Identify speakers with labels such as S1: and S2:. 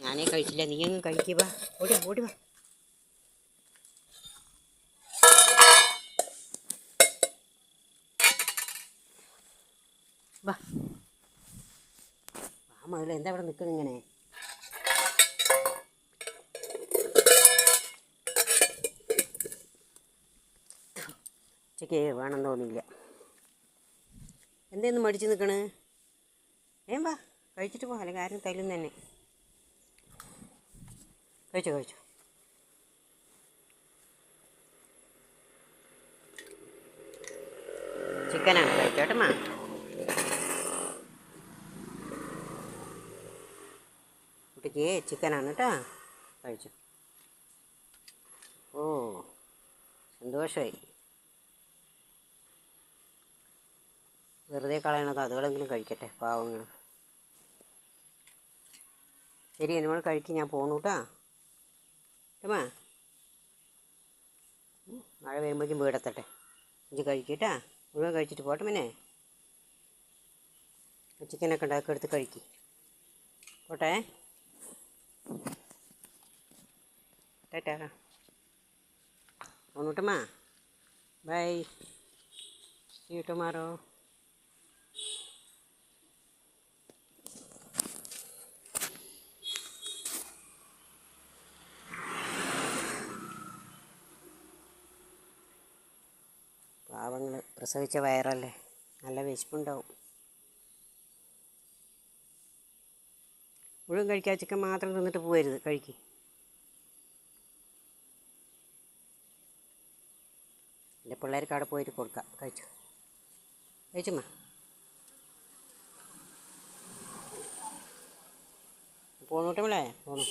S1: ഞാനേ കഴിച്ചില്ല, നീയൊന്നും കഴിക്കുക. ഓടി ഓടി വാ. വാ ആ മകൾ എന്താ ഇവിടെ നിൽക്കണം ഇങ്ങനെ? ഉച്ചയ്ക്ക് വേണമെന്ന് തോന്നിയില്ല. എന്തേന്ന് മടിച്ച് നിൽക്കണ്? വാ കഴിച്ചിട്ട് പോ, അല്ലെങ്കിൽ ആരും തല്ലും തന്നെ. കഴിച്ചോ. ചിക്കനാണ്, കഴിച്ചോട്ടെ മാ. കുട്ടിക്ക് ചിക്കനാണ് കേട്ടോ, കഴിച്ചു. ഓ സന്തോഷമായി. വെറുതെ കളയണത് അതുകളെങ്കിലും കഴിക്കട്ടെ, പാവങ്ങൾ. ശരി, നമ്മൾ കഴിക്കും, ഞാൻ പോണു കേട്ടോ. കേട്ടോ, മഴ വരുമ്പോഴേക്കും വീടെത്തട്ടെ. ഇത് കഴിക്കട്ടാ, മുഴുവൻ കഴിച്ചിട്ട് പോട്ടെ പിന്നെ. ചിക്കനൊക്കെ ഉണ്ടാക്കി എടുത്ത് കഴിക്കും. പോട്ടെ, ടാറ്റാ. പോണൂട്ടമ്മ, ബൈ, സീ യു ടുമാറോ. പാവങ്ങൾ, പ്രസവിച്ച വയറല്ലേ, നല്ല വിശപ്പുണ്ടാവും. മുഴുവൻ കഴിക്കുക, ചിക്കൻ മാത്രം തിന്നിട്ട് പോകരുത്, കഴിക്കും. എൻ്റെ പിള്ളേർക്ക് അവിടെ പോയിട്ട് കൊടുക്കാം. കഴിച്ചുമ്മ. പോണൂട്ടമ്മളെ പോണു.